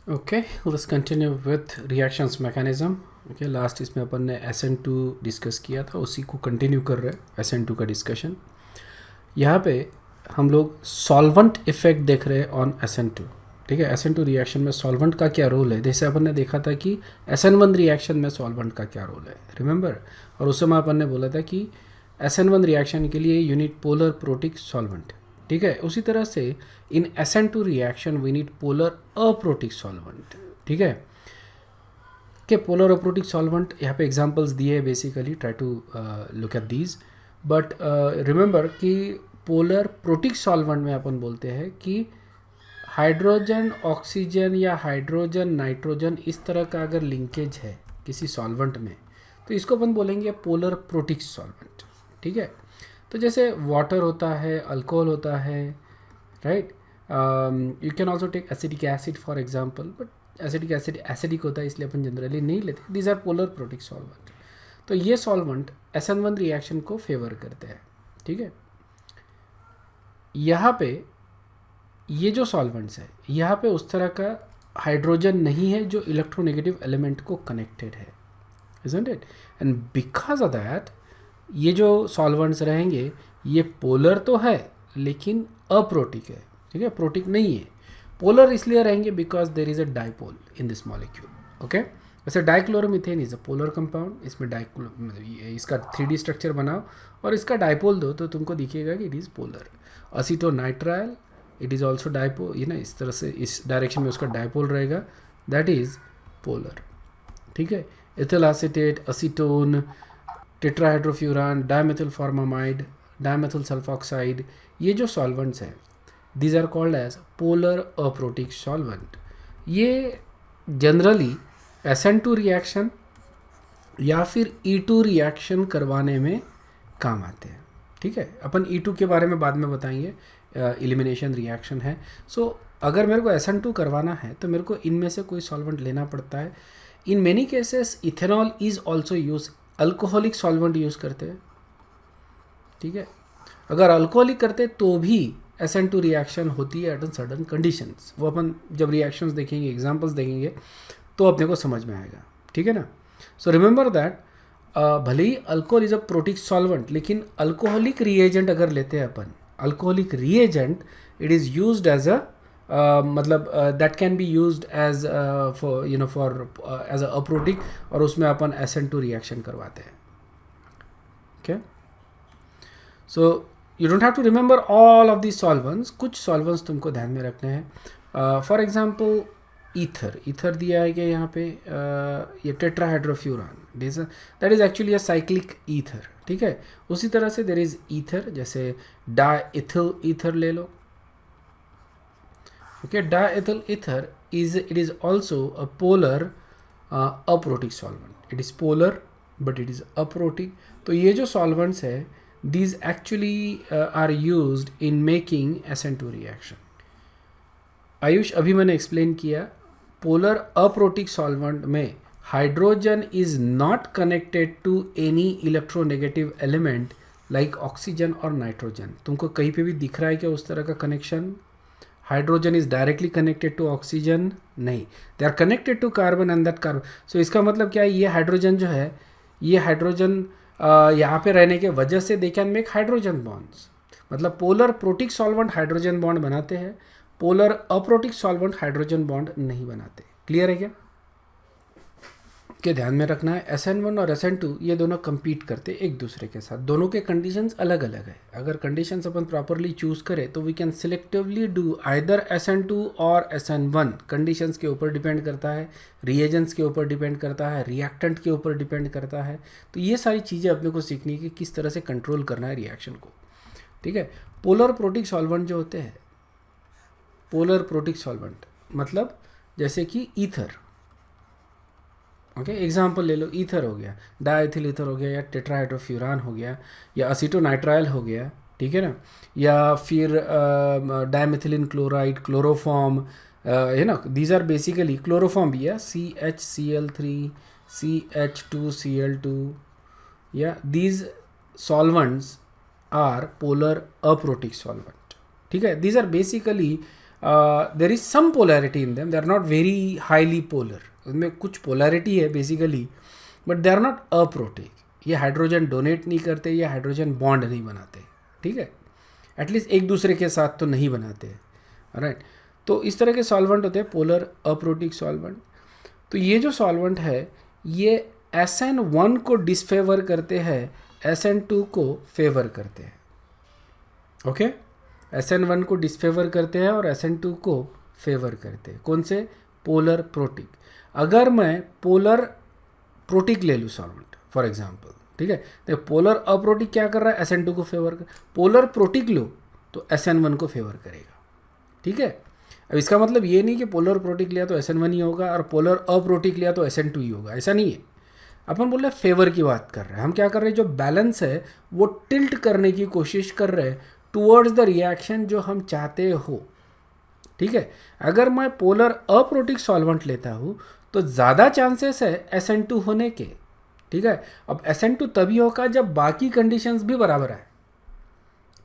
Okay, let's continue with reactions mechanism. Okay, last इसमें अपन ने SN2 discuss किया था, उसी को कंटिन्यू कर रहे हैं SN2 का डिस्कशन। यहाँ पे हम लोग सॉल्वेंट इफेक्ट देख रहे हैं ऑन SN2। ठीक है, SN2 रिएक्शन में सॉल्वेंट का क्या रोल है। जैसे अपन ने देखा था कि SN1 रिएक्शन में सॉल्वेंट का क्या रोल है, रिमेंबर। और उस समय अपन ने बोला था कि SN1 रिएक्शन के लिए यूनिट पोलर प्रोटिक सॉल्वेंट। ठीक है, उसी तरह से in SN2 reaction we need polar aprotic solvent. ठीक है, के पोलर अप्रोटिक सॉल्वेंट यहाँ पे एग्जांपल्स दिए हैं, basically try to look at these. But remember कि पोलर प्रोटिक सॉल्वेंट में अपन बोलते हैं कि हाइड्रोजन ऑक्सीजन या हाइड्रोजन नाइट्रोजन इस तरह का अगर लिंकेज है किसी सॉल्वेंट में, तो इसको अपन बोलेंगे पोलर प्रोटिक सॉल्वेंट। ठीक है, तो जैसे वाटर होता है, अल्कोहल होता है, right. You can also take acidic acid for example, but acidic acid acidic होता है इसलिए अपन जनरली नहीं लेते। These are polar protic solvent. तो ये सॉल्वेंट SN1 रिएक्शन को फेवर करते हैं। ठीक है, यहाँ पे ये जो सॉल्वेंट्स है, यहाँ पे उस तरह का हाइड्रोजन नहीं है जो इलेक्ट्रोनेगेटिव एलिमेंट को कनेक्टेड है, isn't it? And because of that ये जो सॉल्वेंट्स रहेंगे ये पोलर तो है लेकिन अप्रोटिक है। ठीक है, प्रोटिक नहीं है। पोलर इसलिए रहेंगे because there is a dipole in this molecule. Okay, वैसे dichloromethane is a polar compound. इसमें इसका 3D स्ट्रक्चर बनाओ और इसका डाइपोल दो तो तुमको दिखेगा कि it is polar. Acetonitrile it is also dipole, ये ना इस तरह से इस डायरेक्शन में उसका डाइपोल रहेगा, दैट इज़ पोलर। ठीक है, ethyl acetate, acetone, tetrahydrofuran, dimethyl formamide, dimethyl sulfoxide, ये जो सॉल्वेंट्स हैं these are called as polar aprotic solvent. ये जनरली SN2 रिएक्शन या फिर E2 रिएक्शन करवाने में काम आते हैं। ठीक है, अपन E2 के बारे में बाद में बताएंगे, एलिमिनेशन रिएक्शन है। सो अगर मेरे को SN2 करवाना है तो मेरे को इनमें से कोई सॉल्वेंट लेना पड़ता है। In many cases ethanol is also use, alcoholic solvent use करते हैं। ठीक है, अगर अल्कोहलिक करते तो भी SN2 रिएक्शन होती है एट सर्टन कंडीशंस। वो अपन जब रिएक्शंस देखेंगे, एग्जांपल्स देखेंगे तो अपने को समझ में आएगा। ठीक है ना। सो रिमेंबर दैट भले ही alcohol is a protic solvent, लेकिन अल्कोहलिक रिएजेंट अगर लेते हैं अपन, alcoholic reagent it is used as a मतलब that can be used as for for as a aprotic, और उसमें अपन SN2 रिएक्शन करवाते हैं। Okay, so you don't have to remember all of these solvents, कुछ सॉल्वेंट्स तुमको ध्यान में रखने हैं। फॉर एग्जाम्पल ईथर दिया है क्या यहाँ पे, ये tetrahydrofuran, that is actually a cyclic ether. ठीक है, उसी तरह से देर इज ईथर, जैसे डाइथिल ईथर ले लो। Okay, diethyl ether is it is also a polar aprotic solvent. It is polar but it is aprotic. तो ये जो सॉल्वेंट्स है these actually are used in making SN2 reaction. Ayush, अभी मैंने explain किया, पोलर अप्रोटिक सॉल्वेंट में hydrogen is not connected to any electronegative element like oxygen और nitrogen. तुमको कहीं पे भी दिख रहा है क्या उस तरह का connection? Hydrogen is directly connected to oxygen? नहीं, they are connected to carbon and that carbon. So इसका मतलब क्या है, ये हाइड्रोजन जो है, ये हाइड्रोजन यहाँ पे रहने के वजह से they can make hydrogen bonds. मतलब polar protic solvent hydrogen bond बनाते हैं, polar aprotic solvent hydrogen bond नहीं बनाते। क्लियर है क्या? के ध्यान में रखना है, SN1 और SN2 ये दोनों compete करते एक दूसरे के साथ, दोनों के कंडीशंस अलग अलग है। अगर कंडीशंस अपन प्रॉपरली चूज करें तो we can selectively do either SN2 और SN1। कंडीशंस के ऊपर डिपेंड करता है, रिएजेंट्स के ऊपर डिपेंड करता है, रिएक्टेंट के ऊपर डिपेंड करता है। तो ये सारी चीज़ें अपने को सीखनी है कि किस तरह से कंट्रोल करना है रिएक्शन को। ठीक है, पोलर प्रोटिक सॉल्वेंट जो होते हैं, पोलर प्रोटिक सॉल्वेंट मतलब जैसे कि ईथर। ओके, एग्जाम्पल ले लो, ईथर हो गया, डाइथिल ईथर हो गया, या टेट्राहाइड्रोफ्यूरान हो गया, या असीटोनाइट्राइल हो गया। ठीक है ना, या फिर डायमेथिलिन क्लोराइड, क्लोरोफॉर्म है ना, दीज आर बेसिकली क्लोरोफॉर्म भी है, CHCl3, CH2Cl2, या these solvents are polar aprotic solvent. ठीक है, these are basically there is some polarity in them, they are not very highly polar, उनमें कुछ पोलैरिटी है basically, but they are not aprotic. ये hydrogen donate नहीं करते, ये हाइड्रोजन बॉन्ड नहीं बनाते, ठीक है, एटलीस्ट एक दूसरे के साथ तो नहीं बनाते, राइट. तो इस तरह के सॉल्वेंट होते हैं पोलर अप्रोटिक सॉल्वेंट. तो ये जो सॉल्वेंट है ये SN1 को डिसफेवर करते हैं, SN2 को फेवर करते हैं. ओके, SN1 को डिसफेवर करते हैं और SN2 को फेवर करते हैं. कौन से? Polar protic. अगर मैं पोलर प्रोटिक ले लूँ सॉल्वेंट फॉर एग्जांपल, ठीक है, तो पोलर अप्रोटिक क्या कर रहा है? SN2 को फेवर कर. पोलर प्रोटिक लो तो SN1 को फेवर करेगा, ठीक है. अब इसका मतलब ये नहीं कि पोलर प्रोटिक लिया तो SN1 ही होगा और पोलर अप्रोटिक लिया तो SN2 ही होगा, ऐसा नहीं है. अपन बोल रहे फेवर की बात कर रहे हैं. हम क्या कर रहे हैं? जो बैलेंस है वो टिल्ट करने की कोशिश कर रहे हैं टूवर्ड्स द रिएक्शन जो हम चाहते हो, ठीक है. अगर मैं पोलर अप्रोटिक सॉल्वेंट लेता हूँ तो ज़्यादा चांसेस है SN2 होने के, ठीक है. अब SN2 तभी होगा जब बाकी कंडीशंस भी बराबर है,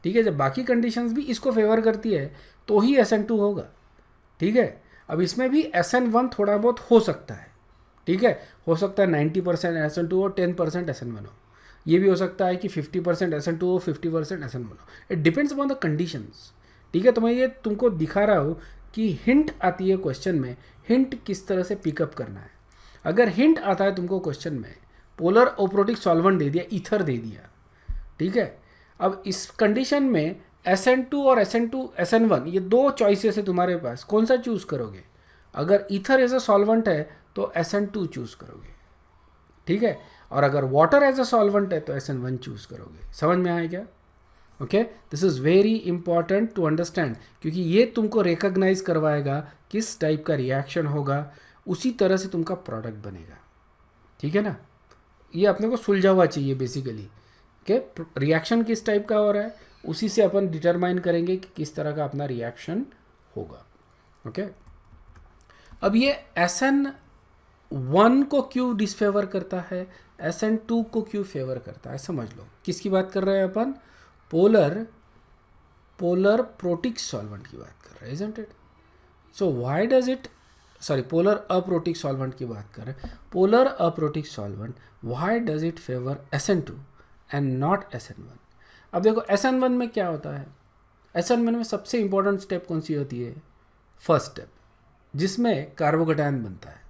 ठीक है. जब बाकी कंडीशंस भी इसको फेवर करती है तो ही SN2 होगा, ठीक है. अब इसमें भी SN1 थोड़ा बहुत हो सकता है, ठीक है. हो सकता है 90% SN2 हो, 10% SN1 हो. ये भी हो सकता है कि 50% SN2 हो, 50% SN1 हो. It depends upon the conditions, ठीक है. तो मैं ये तुमको दिखा रहा हूँ कि हिंट आती है क्वेश्चन में, हिंट किस तरह से पिकअप करना है. अगर हिंट आता है तुमको क्वेश्चन में, पोलर अप्रोटिक सॉल्वेंट दे दिया, ईथर दे दिया, ठीक है. अब इस कंडीशन में SN2 और SN1 ये दो चॉइसेस है तुम्हारे पास, कौन सा चूज़ करोगे? अगर ईथर एज अ सॉल्वेंट है तो SN2 चूज़ करोगे, ठीक है. और अगर वाटर एज अ सॉल्वेंट है तो SN1 चूज़ करोगे. समझ में आया क्या? Okay, this is very important to understand, क्योंकि ये तुमको रिकॉग्नाइज करवाएगा किस टाइप का रिएक्शन होगा, उसी तरह से तुमका प्रोडक्ट बनेगा, ठीक है ना. ये अपने को सुलझा हुआ चाहिए बेसिकली, ओके. रिएक्शन किस टाइप का हो रहा है उसी से अपन डिटरमाइन करेंगे कि किस तरह का अपना रिएक्शन होगा, ओके. अब ये SN1 को क्यों डिसफेवर करता है, SN2 को क्यों फेवर करता है, समझ लो. किसकी बात कर रहे हैं अपन? पोलर प्रोटिक सॉल्वेंट की बात कर रहे हैं, isn't it. So why does it, sorry, polar aprotic solvent की बात कर रहे हैं. Polar aprotic solvent, why does it favour SN2 and not SN1? अब देखो SN1 में क्या होता है. SN1 में सबसे इंपॉर्टेंट स्टेप कौन सी होती है? फर्स्ट स्टेप, जिसमें कार्बोकैटायन बनता है.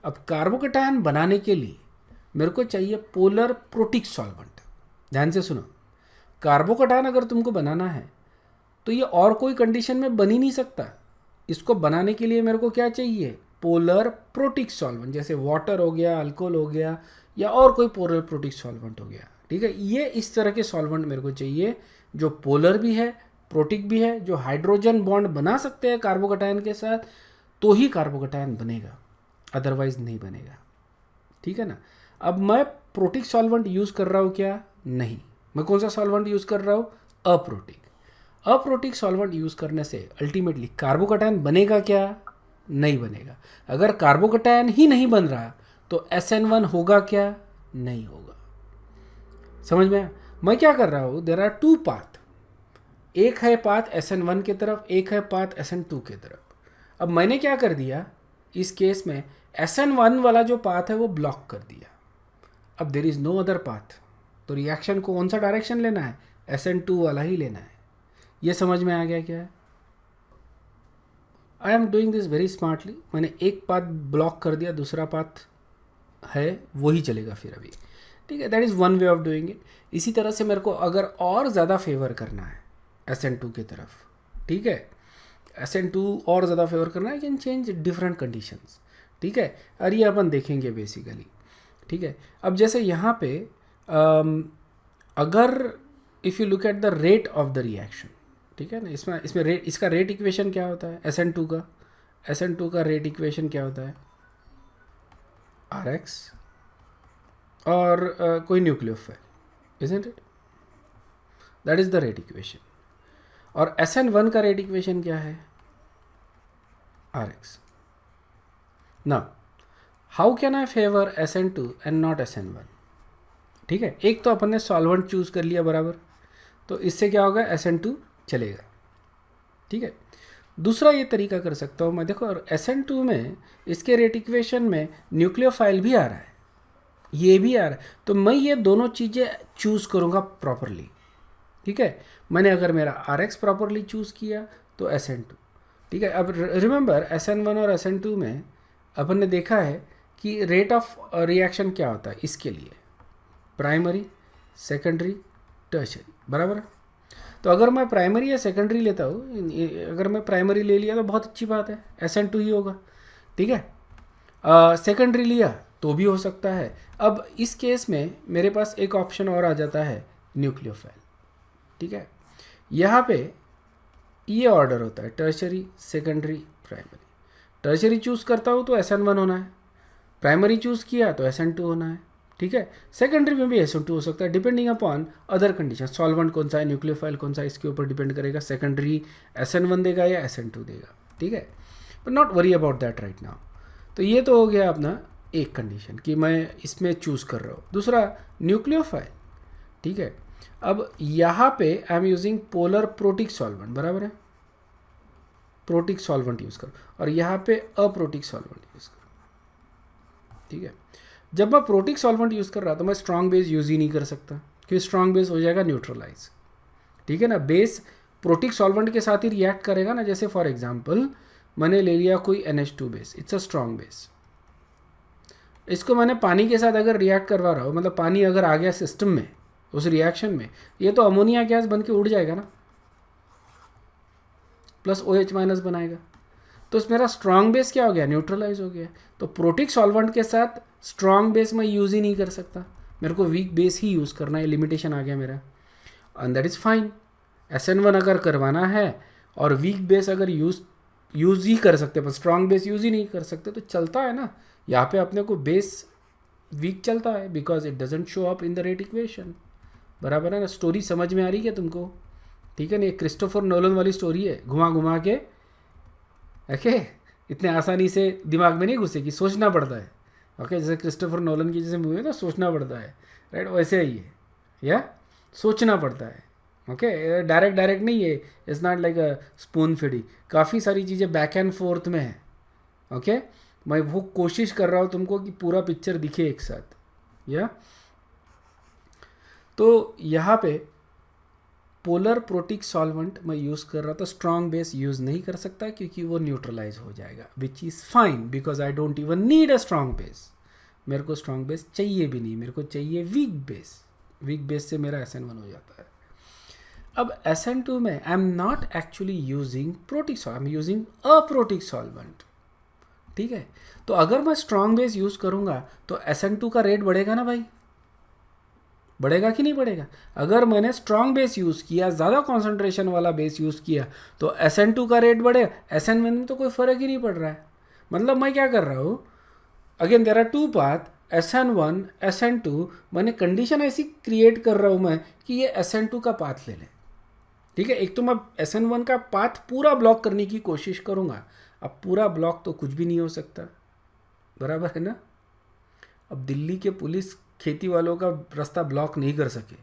अब कार्बोकैटायन बनाने के लिए मेरे को चाहिए पोलर प्रोटिक सॉल्वेंट. ध्यान से सुनो, कार्बोकैटायन अगर तुमको बनाना है तो ये और कोई कंडीशन में बन ही नहीं सकता. इसको बनाने के लिए मेरे को क्या चाहिए? पोलर प्रोटिक सॉल्वेंट, जैसे वाटर हो गया, अल्कोहल हो गया, या और कोई पोलर प्रोटिक सॉल्वेंट हो गया, ठीक है. ये इस तरह के सॉल्वेंट मेरे को चाहिए जो पोलर भी है, प्रोटिक भी है, जो हाइड्रोजन बॉन्ड बना सकते हैं कार्बोकैटायन के साथ, तो ही कार्बोकैटायन बनेगा, अदरवाइज नहीं बनेगा, ठीक है ना. अब मैं प्रोटिक सॉल्वेंट यूज़ कर रहा हूँ क्या? नहीं. मैं कौन सा सॉल्वेंट यूज़ कर रहा हूँ? अप्रोटिक. अप्रोटिक सॉल्वेंट यूज़ करने से अल्टीमेटली कार्बोकैटायन बनेगा क्या? नहीं बनेगा. अगर कार्बोकैटायन ही नहीं बन रहा तो SN1 होगा क्या? नहीं होगा. समझ में? मैं क्या कर रहा हूँ, देयर आर टू पाथ. एक है पाथ SN1 की तरफ, एक है पाथ SN2 की तरफ. अब मैंने क्या कर दिया इस केस में, SN1 वाला जो पाथ है वो ब्लॉक कर दिया. अब there is no other path, तो रिएक्शन को कौन सा डायरेक्शन लेना है? SN2 वाला ही लेना है. ये समझ में आ गया क्या? I am doing this very smartly. मैंने एक पाथ ब्लॉक कर दिया, दूसरा पाथ है वही चलेगा फिर अभी, ठीक है. That is one way of doing it. इसी तरह से मेरे को अगर और ज़्यादा फेवर करना है SN2 की तरफ, ठीक है, SN2 और ज़्यादा फेवर करना है, कैन चेंज डिफरेंट कंडीशंस, ठीक है. और ये अपन देखेंगे बेसिकली, ठीक है. अब जैसे यहाँ पे अगर if you look at the rate of the reaction, ठीक है ना, इसमें रेट, इसका रेट इक्वेशन क्या होता है? SN2 का रेट इक्वेशन क्या होता है? RX और कोई nucleophile, isn't it? That is the rate equation. और SN1 का रेट इक्वेशन क्या है? RX. Now how can I favour SN2 and not SN1? ठीक है, एक तो अपन ने सॉल्वेंट चूज कर लिया बराबर, तो इससे क्या होगा? SN2 चलेगा, ठीक है. दूसरा ये तरीका कर सकता हूँ मैं, देखो SN2 में इसके रेट इक्वेशन में न्यूक्लियोफाइल भी आ रहा है, ये भी आ रहा है, तो मैं ये दोनों चीज़ें चूज़ करूँगा प्रॉपरली, ठीक है। मैंने अगर मेरा RX प्रॉपरली चूज़ किया तो SN2, ठीक है। अब रिमेंबर SN1 और SN2 में अपन ने देखा है कि रेट ऑफ रिएक्शन क्या होता है इसके लिए, प्राइमरी, सेकेंडरी, टर्शरी, बराबर। तो अगर मैं प्राइमरी या सेकेंडरी लेता हूँ, अगर मैं प्राइमरी ले लिया तो बहुत अच्छी बात है, SN2 ही होगा, ठीक है। सेकेंडरी लिया तो भी हो सकता है। अब इस केस में मेरे पास एक ऑप्शन और आ जाता है, न्यूक्लियोफाइल, ठीक है। यहाँ पे ये ऑर्डर होता है, tertiary, secondary, primary. Tertiary choose करता हूँ तो SN1 होना है, प्राइमरी चूज़ किया तो SN2 होना है, ठीक है। सेकेंडरी में भी SN2 हो सकता है, depending upon other condition, solvent कौन सा है, न्यूक्लियोफाइल कौन सा है, इसके ऊपर डिपेंड करेगा, सेकेंडरी SN1 देगा या SN2 देगा, ठीक है। But not worry about that right now. तो ये तो हो गया अपना एक कंडीशन कि मैं इसमें चूज़ कर रहा हूँ। दूसरा न्यूक्लियोफाइल, ठीक है। अब यहाँ पे I am using polar protic solvent, बराबर है, प्रोटिक सॉल्वेंट यूज़ करो, और यहाँ पे अप्रोटिक सॉल्वेंट यूज़ करो, ठीक है। जब मैं प्रोटिक सॉल्वेंट यूज़ कर रहा तो मैं स्ट्रॉन्ग बेस यूज़ ही नहीं कर सकता, क्योंकि स्ट्रॉन्ग बेस हो जाएगा न्यूट्रलाइज, ठीक है ना। बेस प्रोटिक सॉल्वेंट के साथ ही रिएक्ट करेगा ना, जैसे फॉर एग्जांपल मैंने ले लिया कोई NH2 base, it's a strong base, इसको मैंने पानी के साथ अगर रिएक्ट करवा रहा हूँ, मतलब पानी अगर आ गया सिस्टम में उस रिएक्शन में, ये तो अमोनिया गैस बन के उड़ जाएगा ना, प्लस OH- बनाएगा, तो मेरा स्ट्रॉन्ग बेस क्या हो गया, न्यूट्रलाइज हो गया। तो प्रोटिक सॉल्वेंट के साथ स्ट्रॉन्ग बेस मैं यूज़ ही नहीं कर सकता, मेरे को वीक बेस ही यूज़ करना है, लिमिटेशन आ गया मेरा, and that is fine. SN1 अगर करवाना है और वीक बेस अगर यूज़ ही कर सकते, पर स्ट्रॉन्ग बेस यूज़ ही नहीं कर सकते, तो चलता है ना। यहाँ पे अपने को बेस वीक चलता है because it doesn't show up in the rate equation, बराबर है ना। स्टोरी समझ में आ रही है तुमको, ठीक है ना। ये क्रिस्टोफर नोलन वाली स्टोरी है, घुमा घुमा के, ओके, इतने आसानी से दिमाग में नहीं घुसेगी, सोचना पड़ता है, ओके। जैसे क्रिस्टोफर नोलन की जैसे मूवी है ना, सोचना पड़ता है, राइट, वैसे ही है, या सोचना पड़ता है, ओके। डायरेक्ट नहीं है, it's not like a spoon feeding, काफ़ी सारी चीज़ें बैक एंड फोर्थ में है, ओके। मैं वो कोशिश कर रहा हूँ तुमको कि पूरा पिक्चर दिखे एक साथ, या। तो यहाँ पे पोलर प्रोटिक सॉल्वेंट मैं यूज़ कर रहा था, स्ट्रॉन्ग बेस यूज़ नहीं कर सकता क्योंकि वो न्यूट्रलाइज हो जाएगा, which is fine because I don't even need a strong base. मेरे को स्ट्रॉन्ग बेस चाहिए भी नहीं, मेरे को चाहिए वीक बेस, वीक बेस से मेरा SN1 हो जाता है। अब SN2 में I am not actually using protic solvent, I am using aprotic solvent, ठीक है। तो अगर मैं स्ट्रॉन्ग बेस यूज़ करूँगा तो SN2 का रेट बढ़ेगा ना भाई, बढ़ेगा कि नहीं बढ़ेगा। अगर मैंने स्ट्रॉन्ग बेस यूज़ किया, ज़्यादा कॉन्सेंट्रेशन वाला बेस यूज़ किया, तो SN2 का रेट बढ़ेगा, SN1 में तो कोई फ़र्क ही नहीं पड़ रहा है। मतलब मैं क्या कर रहा हूँ, again there are two path, SN1 SN2, मैंने कंडीशन ऐसी क्रिएट कर रहा हूँ मैं कि ये SN2 का पाथ ले लें, ठीक है। एक तो मैं SN1 का पाथ पूरा ब्लॉक करने की कोशिश करूँगा, अब पूरा ब्लॉक तो कुछ भी नहीं हो सकता, बराबर है ना। अब दिल्ली के पुलिस खेती वालों का रास्ता ब्लॉक नहीं कर सके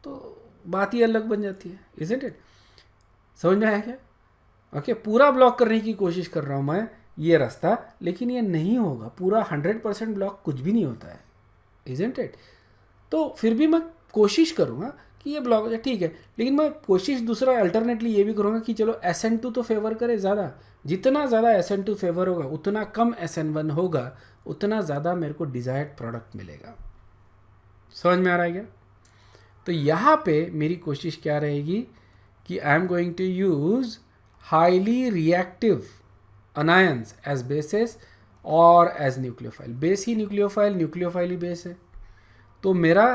तो बात ही अलग बन जाती है, इज़न्ट इट। समझ में आया क्या, ओके। पूरा ब्लॉक करने की कोशिश कर रहा हूँ मैं ये रास्ता, लेकिन ये नहीं होगा, पूरा 100% ब्लॉक कुछ भी नहीं होता है, इज़न्ट इट। तो फिर भी मैं कोशिश करूँगा कि ये ब्लॉक हो जाए, ठीक है। लेकिन मैं कोशिश दूसरा अल्टरनेटली ये भी करूँगा कि चलो SN2 तो फेवर करे ज़्यादा, जितना ज़्यादा SN2 फेवर होगा उतना कम SN1 होगा, उतना ज़्यादा मेरे को डिज़ायर्ड प्रोडक्ट मिलेगा। समझ में आ रहा है क्या। तो यहाँ पे मेरी कोशिश क्या रहेगी कि I am going to use highly reactive anions as bases और एज न्यूक्लियोफाइल। बेस ही न्यूक्लियोफाइल, न्यूक्लियोफाइल ही बेस है। तो मेरा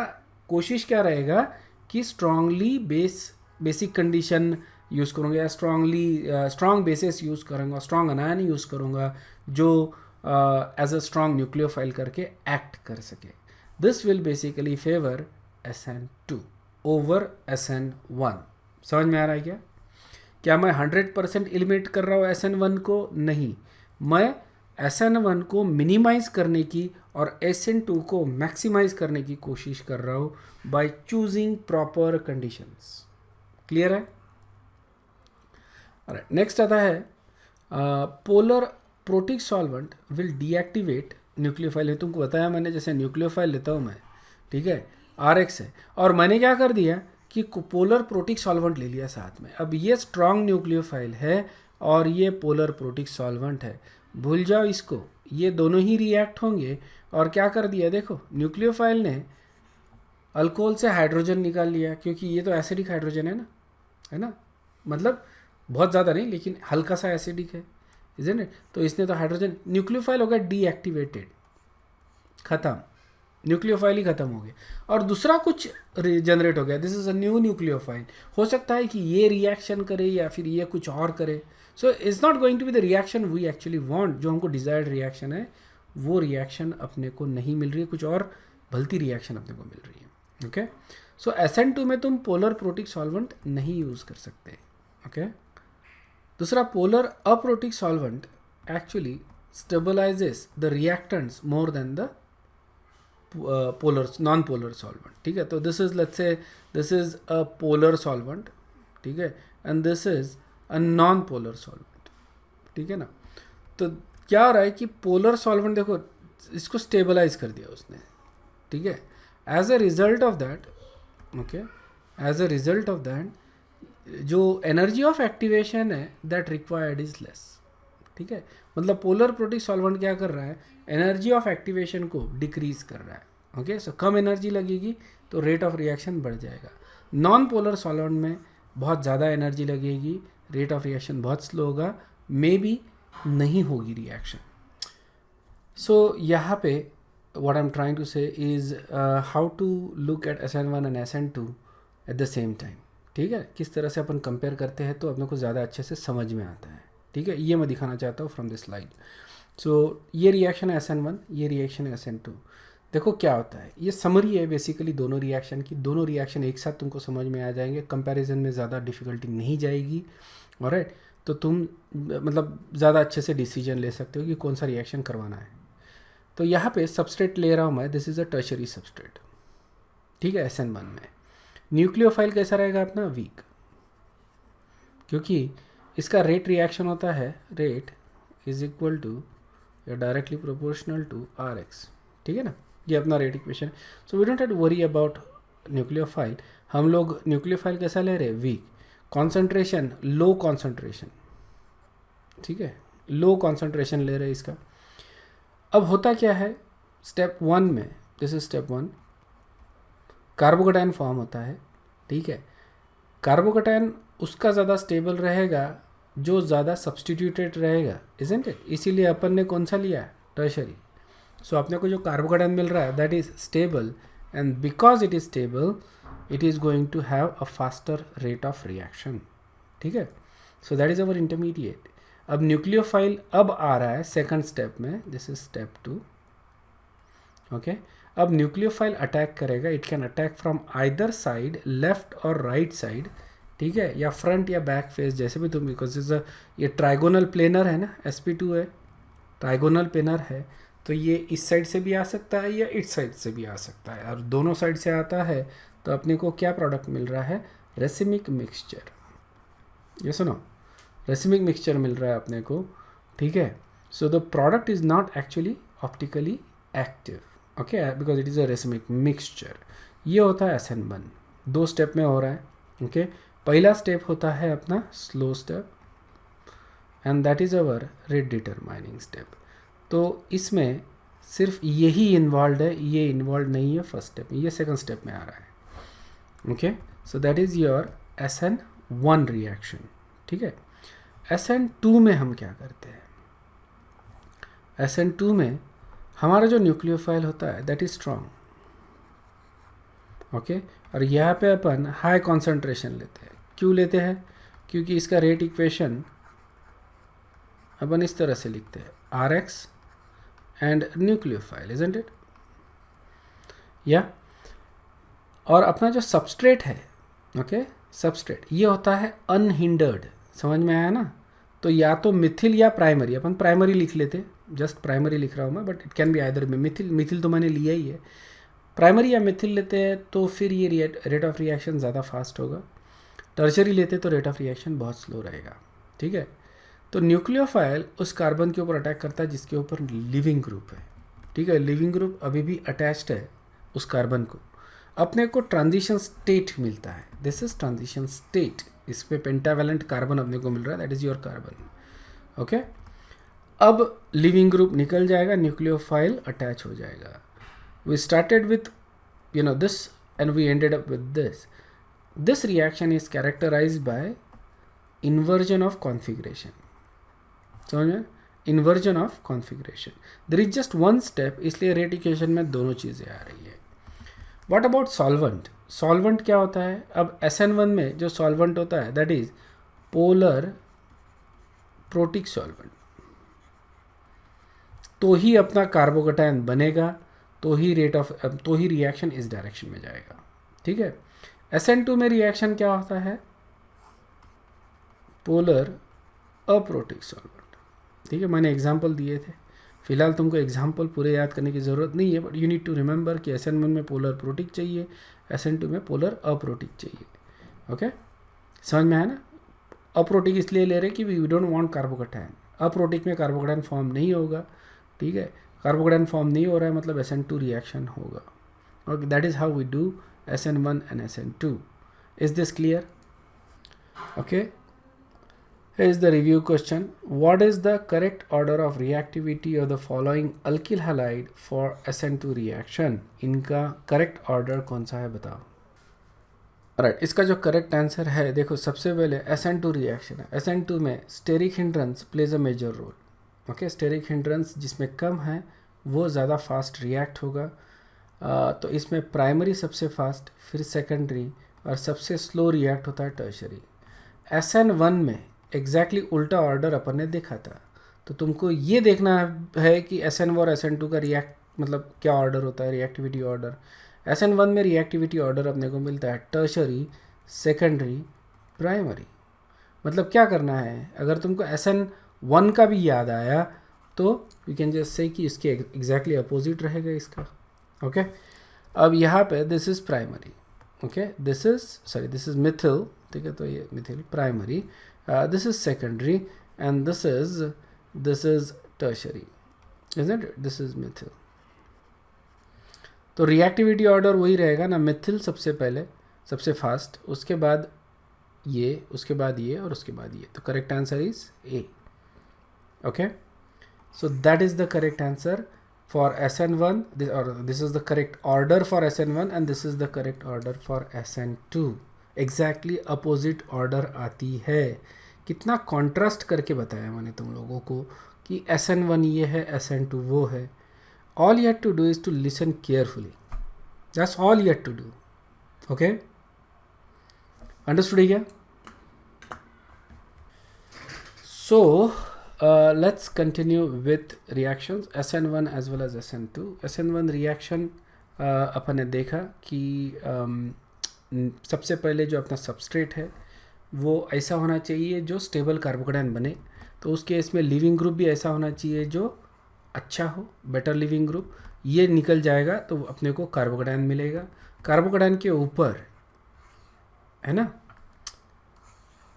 कोशिश क्या रहेगा कि स्ट्रांगली बेसिक कंडीशन यूज़ करूँगा, या स्ट्रॉन्ग बेसिस यूज़ करूँगा, स्ट्रॉन्ग अनायन यूज़ करूँगा जो एज अ स्ट्रॉन्ग न्यूक्लियोफाइल करके एक्ट कर सके। This will basically favour SN2 over SN1। समझ में आ रहा है क्या। क्या मैं 100% एलिमिनेट कर रहा हूँ SN1 को, नहीं, मैं SN1 को मिनिमाइज करने की और SN2 को मैक्सिमाइज करने की कोशिश कर रहा हूँ by choosing proper conditions. Clear है। राइट, नेक्स्ट आता है polar protic solvent will deactivate nucleophile है। तुमको बताया मैंने, जैसे न्यूक्लियोफाइल लेता हूँ मैं, ठीक है, RX है, और मैंने क्या कर दिया कि पोलर प्रोटिक सॉल्वेंट ले लिया साथ में। अब ये स्ट्रॉन्ग न्यूक्लियोफाइल है और ये पोलर प्रोटिक सॉल्वेंट है, भूल जाओ इसको, ये दोनों ही रिएक्ट होंगे। और क्या कर दिया देखो, न्यूक्लियोफाइल ने अल्कोहल से हाइड्रोजन निकाल लिया, क्योंकि ये तो एसिडिक हाइड्रोजन है ना, मतलब बहुत ज़्यादा नहीं लेकिन हल्का सा एसिडिक है, इज़न्ट इट। तो इसने तो हाइड्रोजन, न्यूक्लियोफाइल हो गया डीएक्टिवेटेड, ख़त्म, न्यूक्लियोफाइल ही ख़त्म हो गया और दूसरा कुछ जनरेट हो गया, this is a new nucleophile. हो सकता है कि ये रिएक्शन करे या फिर ये कुछ और करे। So it's not going to be the reaction we actually want, जो हमको डिजायर्ड रिएक्शन है वो रिएक्शन अपने को नहीं मिल रही है, कुछ और भलती रिएक्शन अपने को मिल रही है। ओके, सो SN2 में तुम पोलर प्रोटिक सॉल्वेंट नहीं यूज़ कर सकते। ओके, दूसरा, polar aprotic solvent actually stabilises the reactants more than the polar non polar solvent. ठीक है, तो this is, let's say this is a polar solvent, ठीक है, and this is a non polar solvent, ठीक है ना। तो क्या हो रहा है कि पोलर सॉल्वेंट देखो इसको स्टेबलाइज कर दिया उसने, ठीक है, as a result of that, okay, as a result of that जो एनर्जी ऑफ एक्टिवेशन है दैट रिक्वायर्ड इज लेस। ठीक है, मतलब पोलर प्रोटिक सॉल्वेंट क्या कर रहा है, एनर्जी ऑफ एक्टिवेशन को डिक्रीज कर रहा है। ओके, सो कम एनर्जी लगेगी तो रेट ऑफ रिएक्शन बढ़ जाएगा। नॉन पोलर सॉल्वेंट में बहुत ज़्यादा एनर्जी लगेगी, रेट ऑफ रिएक्शन बहुत स्लो होगा, मे बी नहीं होगी रिएक्शन। सो यहाँ पे what I'm trying to say is how to look at SN1 and SN2 at the same time। ठीक है, किस तरह से अपन कंपेयर करते हैं तो अपने को ज़्यादा अच्छे से समझ में आता है। ठीक है, ये मैं दिखाना चाहता हूँ फ्रॉम दिस स्लाइड। सो ये रिएक्शन है SN1, ये रिएक्शन है SN2। देखो क्या होता है, ये समरी है बेसिकली दोनों रिएक्शन की, दोनों रिएक्शन एक साथ तुमको समझ में आ जाएंगे, कंपैरिजन में ज़्यादा डिफ़िकल्टी नहीं जाएगी। ऑलराइट, तो तुम मतलब ज़्यादा अच्छे से डिसीजन ले सकते हो कि कौन सा रिएक्शन करवाना है। तो यहाँ पे सबस्ट्रेट ले रहा हूँ मैं, this is a tertiary substrate, ठीक है, SN1 में। न्यूक्लियोफाइल कैसा रहेगा अपना, वीक, क्योंकि इसका रेट रिएक्शन होता है, रेट इज इक्वल टू या डायरेक्टली प्रोपोर्शनल टू RX। ठीक है ना, ये अपना rate equation. So we don't have to worry about nucleophile. हम लोग न्यूक्लियोफाइल कैसा ले रहे हैं, वीक, कॉन्सेंट्रेशन लो कॉन्सेंट्रेशन, ठीक है, लो कॉन्सेंट्रेशन ले रहे हैं इसका। अब होता क्या है, स्टेप 1 में, this is step 1, carbocation form होता है। ठीक है, कार्बोकेटायन उसका ज़्यादा स्टेबल रहेगा जो ज़्यादा सब्सटीट्यूटेड रहेगा, इजंट इट। इसीलिए अपन ने कौन सा लिया, टर्शरी। सो अपने को जो कार्बोकेटायन मिल रहा है that is stable, and because it is stable it is going to have a faster rate of reaction. ठीक है, so that is our intermediate. अब न्यूक्लियोफाइल अब आ रहा है सेकंड स्टेप में, दिस इज स्टेप 2। ओके, अब न्यूक्लियोफाइल अटैक करेगा, it can attack from either side, left और राइट साइड, ठीक है, या फ्रंट या बैक फेस, जैसे भी तुम, बिकॉज इज ये ट्राइगोनल प्लेनर है ना, sp2 है, ट्राइगोनल प्लेनर है, तो ये इस साइड से भी आ सकता है या इस साइड से भी आ सकता है, और दोनों साइड से आता है तो अपने को क्या प्रोडक्ट मिल रहा है, रेसिमिक मिक्सचर। ये सुनो, रेसिमिक मिक्सचर मिल रहा है अपने को। ठीक है, so the product is not actually optically active, okay, because it is a racemic mixture. ये होता है SN1, 2 स्टेप में हो रहा है। ओके, पहला स्टेप होता है अपना slow step, and that is our rate determining step. तो इसमें सिर्फ यही इन्वॉल्व है, ये इन्वॉल्व नहीं है फर्स्ट स्टेप में, ये सेकंड स्टेप में आ रहा है। Okay, so that is your SN1 reaction. ठीक है, SN2 में हम क्या करते हैं, SN2 में हमारा जो न्यूक्लियोफाइल होता है दैट इज स्ट्रॉन्ग, ओके, और यहाँ पे अपन हाई कॉन्सेंट्रेशन लेते हैं। क्यों लेते हैं, क्योंकि इसका रेट इक्वेशन अपन इस तरह से लिखते हैं, RX and nucleophile, isn't it, या, और अपना जो सबस्ट्रेट है, ओके, सबस्ट्रेट ये होता है अनहिंडर्ड, समझ में आया ना। तो या तो मिथिल या प्राइमरी, अपन प्राइमरी लिख लेते, जस्ट प्राइमरी लिख रहा हूँ मैं, but it can be either में, मिथिल तो मैंने लिया ही है, प्राइमरी या मिथिल लेते हैं तो फिर ये रेट ऑफ रिएक्शन ज़्यादा फास्ट होगा। टर्शरी लेते तो रेट ऑफ रिएक्शन बहुत स्लो रहेगा। ठीक है। तो न्यूक्लियोफाइल उस कार्बन के ऊपर अटैक करता है जिसके ऊपर लिविंग ग्रुप है, ठीक है। लिविंग ग्रुप अभी भी अटैच्ड है उस कार्बन को, अपने को ट्रांजिशन स्टेट मिलता है, दिस इज ट्रांजिशन स्टेट। इस पे पेंटावेलेंट कार्बन अपने को मिल रहा है, that is your carbon, okay. अब लिविंग ग्रुप निकल जाएगा, न्यूक्लियोफाइल अटैच हो जाएगा। We started with this and we ended up with this. This reaction is characterized by inversion of configuration, समझ में, inversion of configuration। there is just one step, इसलिए रेटिकेशन में दोनों चीज़ें आ रही है। what about solvent? solvent क्या होता है? अब SN1 में जो solvent होता है that is polar protic solvent, तो ही अपना कार्बोकैटायन बनेगा, तो ही रिएक्शन इस डायरेक्शन में जाएगा, ठीक है। SN2 में रिएक्शन क्या होता है? पोलर अप्रोटिक सॉल्वेंट, ठीक है। मैंने एग्जांपल दिए थे, फिलहाल तुमको एग्जांपल पूरे याद करने की ज़रूरत नहीं है, but you need to remember कि SN1 में पोलर प्रोटिक चाहिए, SN2 में पोलर अप्रोटिक चाहिए, ओके। समझ में है ना? अप्रोटिक इसलिए ले रहे कि we don't want carbocation, aprotic में कार्बोकैटायन फॉर्म नहीं होगा, ठीक है। कार्बोकैटायन फॉर्म नहीं हो रहा है मतलब SN2 रिएक्शन होगा, okay. That is how we do SN1 and SN2। Is this clear? Okay. Here is the review question. What is the correct order of reactivity of the following alkyl halide for SN2 reaction? इनका correct order कौन सा है बताओ। Alright, इसका जो correct answer है, देखो सबसे पहले SN2 reaction है। SN2 में steric hindrance plays a major role. Okay, steric hindrance जिसमें कम है वो ज़्यादा fast react होगा। तो इसमें primary सबसे fast, फिर secondary और सबसे slow react होता है tertiary। SN1 में एग्जैक्टली उल्टा ऑर्डर अपन ने देखा था, तो तुमको ये देखना है कि SN1 और SN2 का मतलब क्या ऑर्डर होता है, रिएक्टिविटी ऑर्डर। SN1 में रिएक्टिविटी ऑर्डर अपने को मिलता है टर्शरी, सेकेंडरी, प्राइमरी। मतलब क्या करना है, अगर तुमको SN1 का भी याद आया तो यू कैन जस्ट से कि इसके एग्जैक्टली अपोजिट रहेगा इसका, ओके। अब यहाँ पे this is primary, okay, this is Mithil, ठीक है। तो ये Mithil primary, this is secondary and this is tertiary, isn't it? This is methyl। तो रिएक्टिविटी ऑर्डर वही रहेगा ना, मिथिल सबसे पहले सबसे फास्ट, उसके बाद ये, उसके बाद ये और उसके बाद ये। तो correct answer is a, okay. So that is the correct answer for SN1, this is the correct order for SN1 and this is the correct order for SN2। Exactly opposite order आती है। कितना contrast करके बताया मैंने तुम लोगों को कि SN1 ये है, SN2 वो है। All you have to do is to listen carefully, that's all you have to do, okay. Understood क्या? So let's continue with reactions SN1 as well as SN2। SN1 reaction अपन ने देखा कि सबसे पहले जो अपना सबस्ट्रेट है वो ऐसा होना चाहिए जो स्टेबल कार्बोकैटायन बने, तो उस केस में लिविंग ग्रुप भी ऐसा होना चाहिए जो अच्छा हो, बेटर लिविंग ग्रुप। ये निकल जाएगा तो अपने को कार्बोकैटायन मिलेगा। कार्बोकैटायन के ऊपर है ना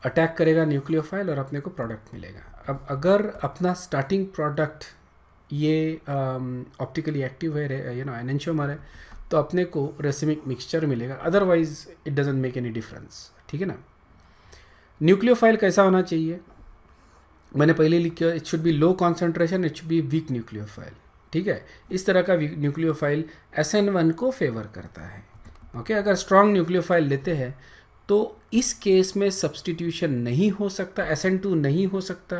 अटैक करेगा न्यूक्लियोफाइल और अपने को प्रोडक्ट मिलेगा। अब अगर अपना स्टार्टिंग प्रोडक्ट ये ऑप्टिकली एक्टिव है, एनेंशियोमर है, तो अपने को रेसिमिक मिक्सचर मिलेगा, otherwise it doesn't make any difference, ठीक है ना। न्यूक्लियोफाइल कैसा होना चाहिए, मैंने पहले लिखा, it should be low concentration, it should be weak nucleophile, ठीक है। इस तरह का न्यूक्लियोफाइल SN1 को फेवर करता है, ओके। अगर स्ट्रॉन्ग न्यूक्लियोफाइल लेते हैं तो इस केस में सब्सटीट्यूशन नहीं हो सकता, SN2 नहीं हो सकता।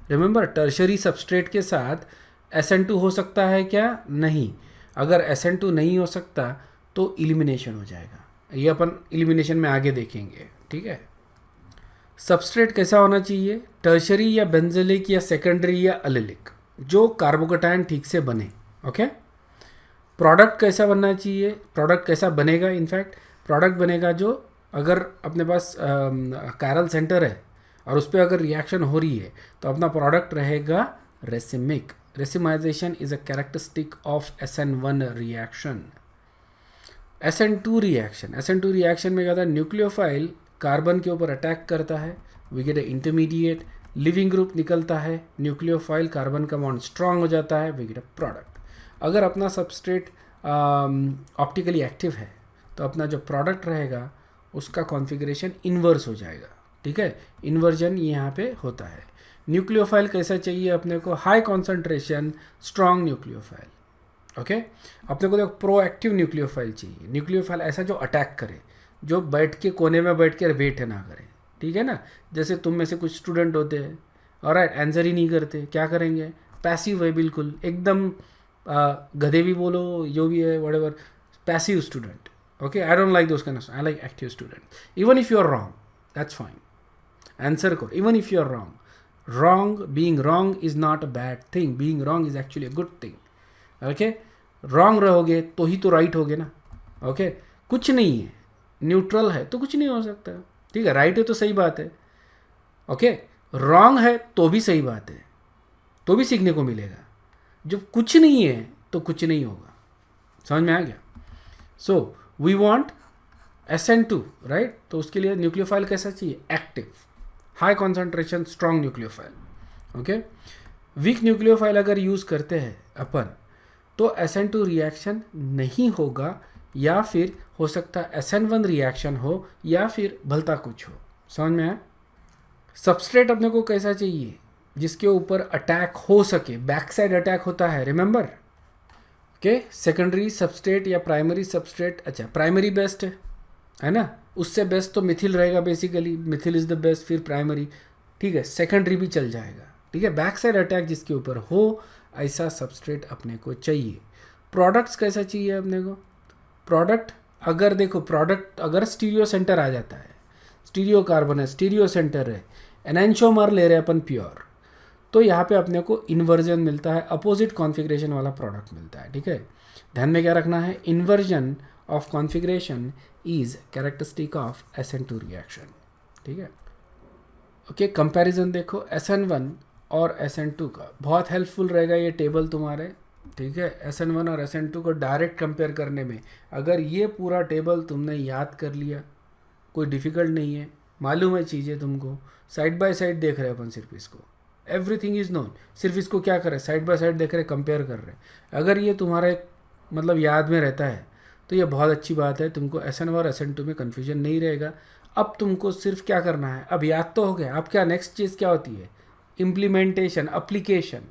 रिमेंबर, टर्शरी सबस्ट्रेट के साथ SN2 हो सकता है क्या? नहीं। अगर SN2 नहीं हो सकता तो इलिमिनेशन हो जाएगा, ये अपन इलिमिनेशन में आगे देखेंगे, ठीक है। सबस्ट्रेट कैसा होना चाहिए, टर्शरी या बेंजोलिक या सेकेंडरी या अलेलिक, जो कार्बोकैटायन ठीक से बने, ओके। प्रोडक्ट कैसा बनना चाहिए, प्रोडक्ट कैसा बनेगा, इनफैक्ट प्रोडक्ट बनेगा जो, अगर अपने पास कायरल सेंटर है और उस पर अगर रिएक्शन हो रही है तो अपना प्रोडक्ट रहेगा racemic. Racemisation is a characteristic of SN1 reaction. SN2 reaction में क्या था, न्यूक्लियोफाइल कार्बन के ऊपर अटैक करता है, we get a intermediate, leaving group निकलता है, न्यूक्लियोफाइल कार्बन का बॉन्ड स्ट्रांग हो जाता है, वी गेट अ प्रोडक्ट। अगर अपना सबस्ट्रेट ऑप्टिकली एक्टिव है तो अपना जो प्रोडक्ट रहेगा उसका कॉन्फ़िगरेशन इन्वर्स हो जाएगा, ठीक है। इन्वर्जन यहाँ पे होता है। न्यूक्लियोफाइल कैसा चाहिए अपने को? High concentration strong nucleophile, okay. अपने को देखो प्रोएक्टिव न्यूक्लियोफाइल चाहिए। न्यूक्लियोफाइल ऐसा जो अटैक करे, जो बैठ के कोने में बैठ के वेट ना करे, ठीक है ना। जैसे तुम में से कुछ स्टूडेंट होते हैं और आंसर ही नहीं करते, क्या करेंगे? पैसिव है बिल्कुल, एकदम गधे भी बोलो, जो भी है whatever, passive student, okay. I don't like those kind of, I like active student. Even if you are wrong, that's fine, answer करो even if you are wrong. being wrong is not a bad thing, being wrong is actually a good thing, okay. Wrong रहोगे तो ही तो right होगे ना, okay. कुछ नहीं है, neutral है तो कुछ नहीं हो सकता, ठीक है। राइट है तो सही बात है, ओके। रॉन्ग है तो भी सही बात है, तो भी सीखने को मिलेगा। जब कुछ नहीं है तो कुछ नहीं होगा, समझ में आ गया? So we want SN2, right. तो उसके लिए न्यूक्लियोफाइल कैसा चाहिए? Active, high concentration strong nucleophile, okay. Weak nucleophile अगर यूज़ करते हैं अपन तो SN2 रिएक्शन नहीं होगा, या फिर हो सकता है SN1 रिएक्शन हो, या फिर भलता कुछ हो, समझ में आया? सबस्ट्रेट अपने को कैसा चाहिए? जिसके ऊपर अटैक हो सके, बैक साइड अटैक होता है, रिमेंबर, ओके। सेकेंडरी सबस्ट्रेट या प्राइमरी सबस्ट्रेट, अच्छा प्राइमरी बेस्ट है ना, उससे बेस्ट तो मिथिल रहेगा basically, Mithil is the best, फिर प्राइमरी, ठीक है। सेकेंडरी भी चल जाएगा, ठीक है। बैक साइड अटैक जिसके ऊपर हो, ऐसा सबस्ट्रेट अपने को चाहिए। प्रोडक्ट्स कैसा चाहिए अपने को? प्रोडक्ट अगर देखो, प्रोडक्ट अगर स्टीरियो सेंटर आ जाता है, स्टीरियो कार्बन है, स्टीरियो सेंटर है, एनेंशियोमर ले रहे हैं अपन प्योर, तो यहाँ पे अपने को इन्वर्जन मिलता है, अपोजिट कॉन्फ़िगरेशन वाला प्रोडक्ट मिलता है, ठीक है। ध्यान में क्या रखना है? Inversion of configuration is characteristic of SN2 reaction, ठीक है, ओके। कंपैरिजन देखो SN1 और SN2 का, बहुत हेल्पफुल रहेगा ये टेबल तुम्हारे, ठीक है। SN1 और SN2 को डायरेक्ट कंपेयर करने में, अगर ये पूरा टेबल तुमने याद कर लिया, कोई डिफ़िकल्ट नहीं है, मालूम है चीज़ें तुमको, साइड बाय साइड देख रहे हैं अपन सिर्फ इसको, एवरीथिंग इज़ नोन, सिर्फ इसको क्या कर रहे हैं? साइड बाय साइड देख रहे हैं, कंपेयर कर रहे हैं। अगर ये तुम्हारे मतलब याद में रहता है तो ये बहुत अच्छी बात है, तुमको SN1 और SN2 में कन्फ्यूजन नहीं रहेगा। अब तुमको सिर्फ क्या करना है? अब याद तो हो गया, अब क्या नेक्स्ट चीज़ क्या होती है? इम्प्लीमेंटेशन, अप्लीकेशन,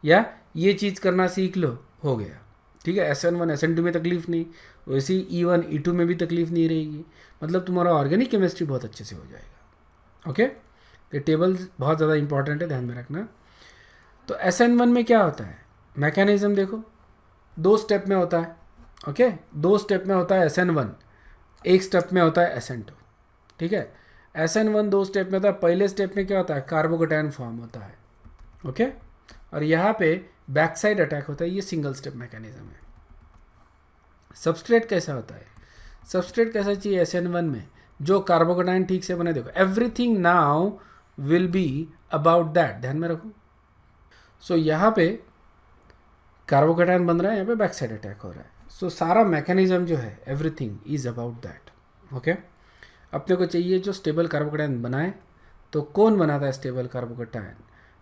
या ये चीज़ करना सीख लो, हो गया, ठीक है। SN1 SN2 में तकलीफ नहीं, वैसे ही E1 E2 में भी तकलीफ नहीं रहेगी, मतलब तुम्हारा ऑर्गेनिक केमिस्ट्री बहुत अच्छे से हो जाएगा, ओके। ये टेबल बहुत ज़्यादा इंपॉर्टेंट है, ध्यान में रखना। तो SN1 में क्या होता है? मैकेनिज्म देखो, 2 स्टेप में होता है, ओके। 2 स्टेप में होता है SN1, 1 स्टेप में होता है SN2, ठीक है। SN1 2 स्टेप में होता है। पहले स्टेप में क्या होता है? कार्बोकेटायन फॉर्म होता है, ओके। और यहाँ पे बैक साइड अटैक होता है, ये सिंगल स्टेप मैकेनिज्म है। सबस्ट्रेट कैसा होता है? सबस्ट्रेट कैसा चाहिए SN1 में? जो कार्बोकेटायन ठीक से बने, देखो everything now will be about that, ध्यान में रखो। सो यहाँ पे कार्बोकेटायन बन रहा है, यहाँ पे बैक साइड अटैक हो रहा है। सो सारा मैकेनिज्म जो है, everything is about that, okay. अपने को चाहिए जो स्टेबल कार्बोकेटायन बनाए, तो कौन बनाता है स्टेबल कार्बोकेटायन?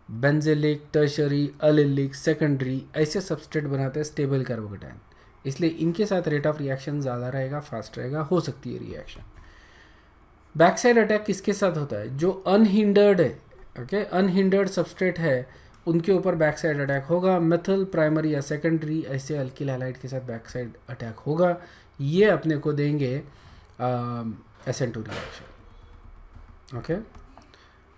बेंजेलिक, टर्शरी, अलिलिक, सेकेंडरी, ऐसे सबस्ट्रेट बनाते हैं स्टेबल कार्बोकेटायन, इसलिए इनके साथ रेट ऑफ रिएक्शन ज़्यादा रहेगा, फास्ट रहेगा, हो सकती है रिएक्शन। बैक साइड अटैक किसके साथ होता है? जो अनहिंडर्ड है, ओके, अनहिंडर्ड सबस्ट्रेट है, उनके ऊपर बैक साइड अटैक होगा। मेथल प्राइमरी या सेकेंडरी ऐसे अल्किल हैलाइड के साथ बैक साइड अटैक होगा, ये अपने को देंगे SN2 रिएक्शन, ओके।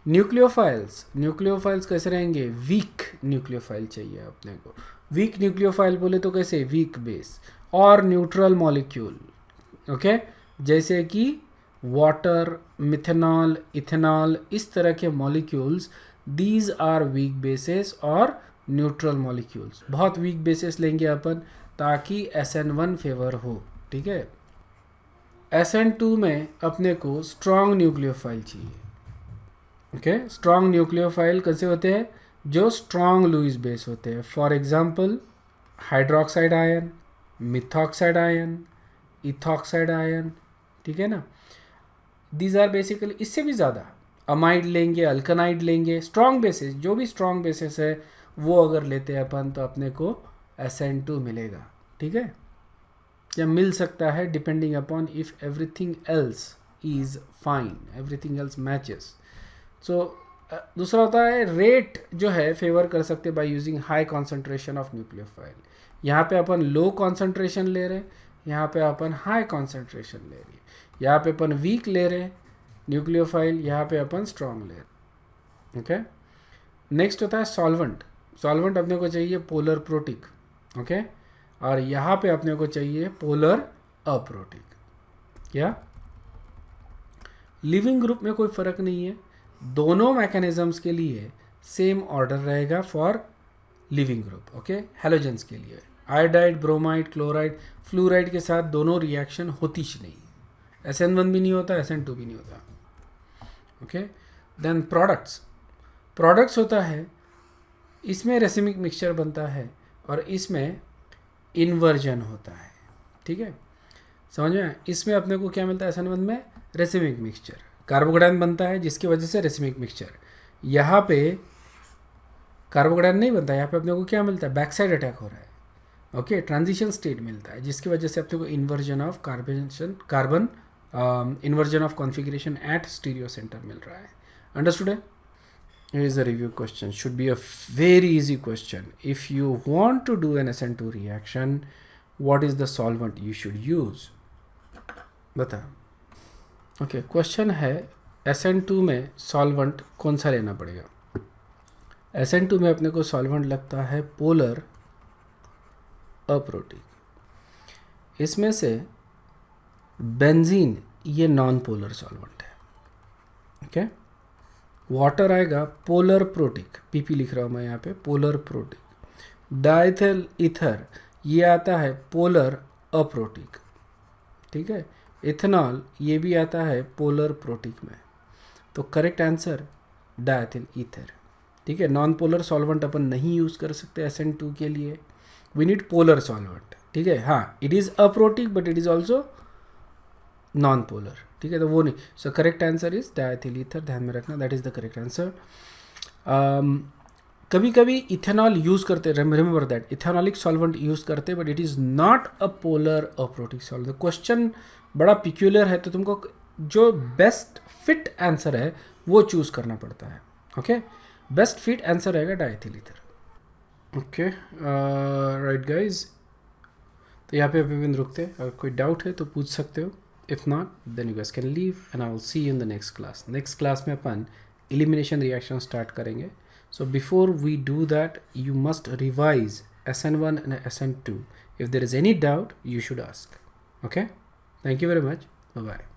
न्यूक्लियोफाइल्स कैसे रहेंगे? वीक न्यूक्लियोफाइल चाहिए अपने को। वीक न्यूक्लियोफाइल बोले तो कैसे? वीक बेस और न्यूट्रल मॉलिक्यूल, ओके, जैसे कि वाटर, मिथेनॉल, इथेनॉल, इस तरह के molecules, these are weak bases और न्यूट्रल मॉलिक्यूल्स। बहुत वीक बेसिस लेंगे अपन ताकि SN1 फेवर हो, ठीक है। SN2 में अपने को स्ट्रॉन्ग न्यूक्लियोफाइल चाहिए, ओके। स्ट्रॉन्ग न्यूक्लियोफाइल कैसे होते हैं? जो स्ट्रॉन्ग लुईस बेस होते हैं। For example hydroxide ion, methoxide ion, ethoxide ion, ठीक है ना। दीज आर बेसिकली, इससे भी ज़्यादा अमाइड लेंगे, अल्कनाइड लेंगे, स्ट्रॉन्ग बेसिस, जो भी स्ट्रॉन्ग बेसिस है वो अगर लेते हैं अपन तो अपने को SN2 मिलेगा, ठीक है, या मिल सकता है depending upon if everything else is fine, everything else matches. So दूसरा होता है रेट जो है फेवर कर सकते by using high concentration of nucleophile. यहाँ पे अपन लो कॉन्सेंट्रेशन ले रहे हैं, यहाँ पे अपन हाई कॉन्सेंट्रेशन ले रहे हैं, यहाँ पे अपन वीक ले रहे हैं न्यूक्लियोफाइल, यहाँ पे अपन स्ट्रॉन्ग ले रहे हैं। ओके, नेक्स्ट होता है सॉल्वेंट। सॉल्वेंट अपने को चाहिए पोलर प्रोटिक, ओके, और यहाँ पे अपने को चाहिए पोलर अप्रोटिक। या लिविंग ग्रुप में कोई फ़र्क नहीं है, दोनों मैकेनिज्म्स के लिए सेम ऑर्डर रहेगा for leaving group. Okay, halogens के लिए आयोडाइड, ब्रोमाइड, क्लोराइड, फ्लोराइड के साथ दोनों रिएक्शन होती ही नहीं, SN1 भी नहीं होता, SN2 भी नहीं होता। ओके, देन प्रोडक्ट्स होता है, इसमें रेसिमिक मिक्सचर बनता है और इसमें इन्वर्जन होता है, ठीक है, समझ में। इसमें अपने को क्या मिलता है SN1 में, रेसिमिक मिक्सचर, कार्बोकेटायन बनता है जिसकी वजह से रेसिमिक मिक्सचर। यहाँ पे कार्बोकेटायन नहीं बनता, यहाँ पे अपने को क्या मिलता है, बैक साइड अटैक हो रहा है। ओके, ट्रांजिशन स्टेट मिलता है जिसकी वजह से अपने को inversion of carbon inversion of configuration at stereocentre मिल रहा है। अंडरस्टूड है? Here is a review question. Should be a very easy question. If you want to do an SN2 reaction, what is the solvent you should use? बता। Okay, question है SN2 में solvent कौन सा लेना पड़ेगा? SN2 में अपने को solvent लगता है पोलर अप्रोटिक। इसमें से बेंजीन ये नॉन पोलर सॉल्वेंट है, ओके। वाटर आएगा पोलर प्रोटिक, PP लिख रहा हूँ मैं यहाँ पे, पोलर प्रोटिक। डाइथेल ईथर ये आता है पोलर अप्रोटिक, ठीक है। इथेनॉल ये भी आता है पोलर प्रोटिक में। तो करेक्ट आंसर डाइथेल ईथर, ठीक है। नॉन पोलर सॉल्वेंट अपन नहीं यूज़ कर सकते SN2 के लिए, वी नीड पोलर सॉल्वेंट, ठीक है। हाँ, it is aprotic but it is also non polar, ठीक है, तो वो नहीं। So correct answer is diethyl ether, ध्यान में रखना, that is the correct answer. कभी कभी इथेनॉल यूज़ करते, remember that ethanolic solvent use करते, but it is not a polar aprotic solvent. Question बड़ा पिक्यूलर है, तो तुमको जो बेस्ट फिट आंसर है वो चूज़ करना पड़ता है, ओके। बेस्ट फिट आंसर रहेगा diethyl ether, okay. Right guys, तो यहाँ पे अभी रुकते हैं, अगर कोई डाउट है तो पूछ सकते हो, if not then you guys can leave and I will see you in the next class. Next class में अपन elimination reaction start करेंगे. So before we do that, you must revise SN1 and SN2. If there is any doubt, you should ask. Okay? Thank you very much. Bye bye.